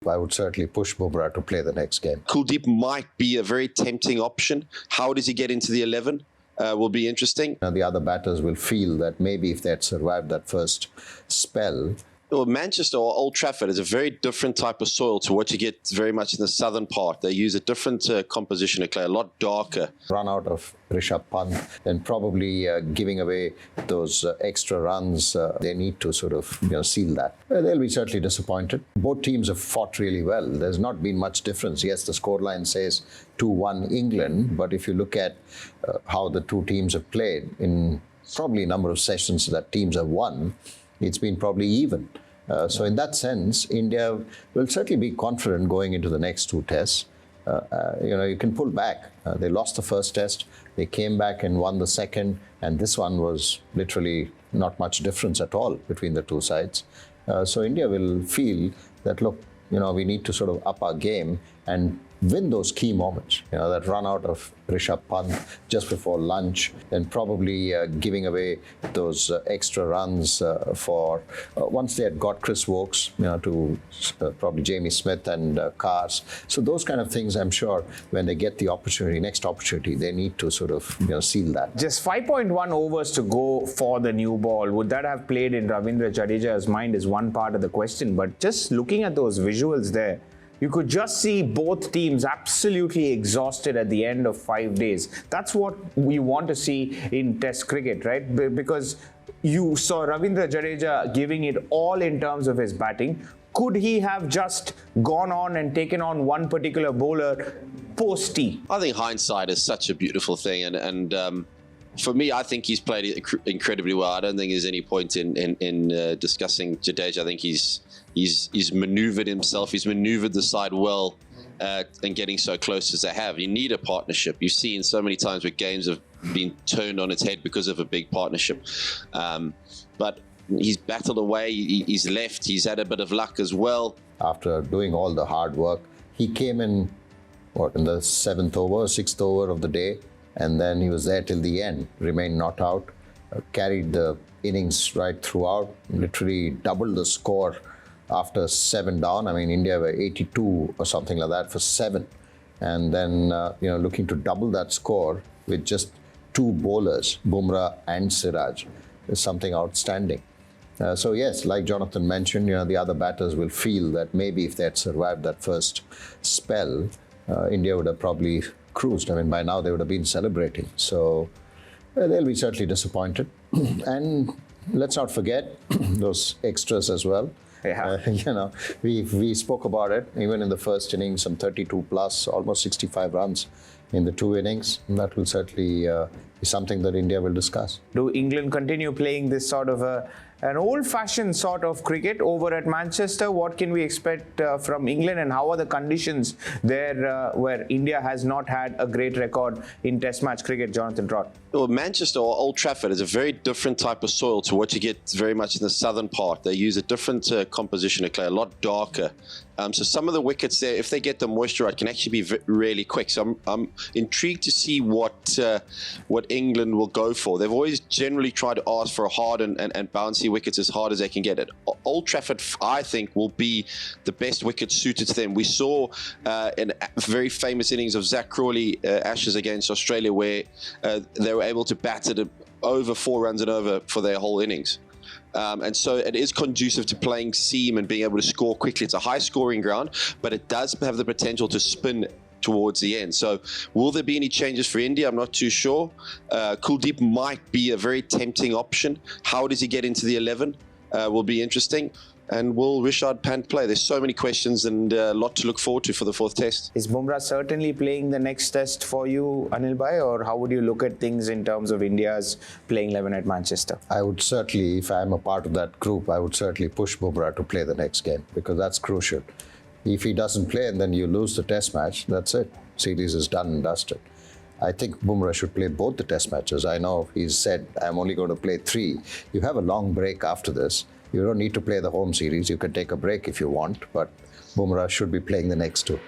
I would certainly push Bumrah to play the next game. Kuldeep might be a very tempting option. How does he get into the 11? Will be interesting. The other batters will feel that maybe if they had survived that first spell. Well, Manchester or Old Trafford is a very different type of soil to what you get very much in the southern part. They use a different composition of clay, a lot darker. Run out of Rishabh Pant and probably giving away those extra runs. They need to sort of seal that. They'll be certainly disappointed. Both teams have fought really well. There's not been much difference. Yes, the scoreline says 2-1 England, but if you look at how the two teams have played in probably a number of sessions that teams have won, it's been probably even. So in that sense, India will certainly be confident going into the next two tests. You can pull back. They lost the first test. They came back and won the second. And this one was literally not much difference at all between the two sides. So India will feel that, look, we need to sort of up our game and win those key moments, that run out of Rishabh Pant just before lunch, and probably giving away those extra runs for once they had got Chris Wokes, to probably Jamie Smith and Cars. So those kind of things, I'm sure, when they get the next opportunity, they need to sort of seal that. Just 5.1 overs to go for the new ball. Would that have played in Ravindra Jadeja's mind is one part of the question, but just looking at those visuals there, you could just see both teams absolutely exhausted at the end of 5 days. That's what we want to see in Test cricket, right? Because you saw Ravindra Jadeja giving it all in terms of his batting. Could he have just gone on and taken on one particular bowler post-tee? I think hindsight is such a beautiful thing, and for me, I think he's played it incredibly well. I don't think there's any point in discussing Jadeja. I think he's manoeuvred himself. He's manoeuvred the side well, and getting so close as they have. You need a partnership. You've seen so many times where games have been turned on its head because of a big partnership. But he's battled away. He's left. He's had a bit of luck as well. After doing all the hard work, he came in, in the 6th over of the day, and then he was there till the end, remained not out, carried the innings right throughout, literally doubled the score after 7 down. I mean, India were 82 or something like that for 7. And then, looking to double that score with just 2 bowlers, Bumrah and Siraj, is something outstanding. So yes, like Jonathan mentioned, the other batters will feel that maybe if they had survived that first spell, India would have probably cruised. I mean, by now they would have been celebrating. So they'll be certainly disappointed. And let's not forget those extras as well. Yeah. We spoke about it even in the first innings, some 32 plus, almost 65 runs in the 2 innings. And that will certainly be something that India will discuss. Do England continue playing this sort of an old-fashioned sort of cricket over at Manchester? What can we expect from England, and how are the conditions there where India has not had a great record in Test match cricket, Jonathan Trott? Well, Manchester or Old Trafford is a very different type of soil to what you get very much in the southern part. They use a different composition of clay, a lot darker. So some of the wickets there, if they get the moisture right, can actually be really quick. So I'm intrigued to see what England will go for. They've always generally tried to ask for a hard and bouncy wickets as hard as they can get it. Old Trafford, I think, will be the best wicket suited to them. We saw in a very famous innings of Zach Crawley, Ashes against Australia, where they were able to bat it over 4 runs and over for their whole innings. And so it is conducive to playing seam and being able to score quickly. It's a high scoring ground, but it does have the potential to spin towards the end. So will there be any changes for India? I'm not too sure. Kuldeep might be a very tempting option. How does he get into the 11? Will be interesting. And will Rishabh Pant play? There's so many questions and a lot to look forward to for the 4th test. Is Bumrah certainly playing the next test for you, Anil Bhai, or how would you look at things in terms of India's playing 11 at Manchester? I would certainly, if I'm a part of that group, I would certainly push Bumrah to play the next game, because that's crucial. If he doesn't play and then you lose the test match, that's it. Series is done and dusted. I think Bumrah should play both the test matches. I know he's said, I'm only going to play 3. You have a long break after this. You don't need to play the home series. You can take a break if you want, but Bumrah should be playing the next 2.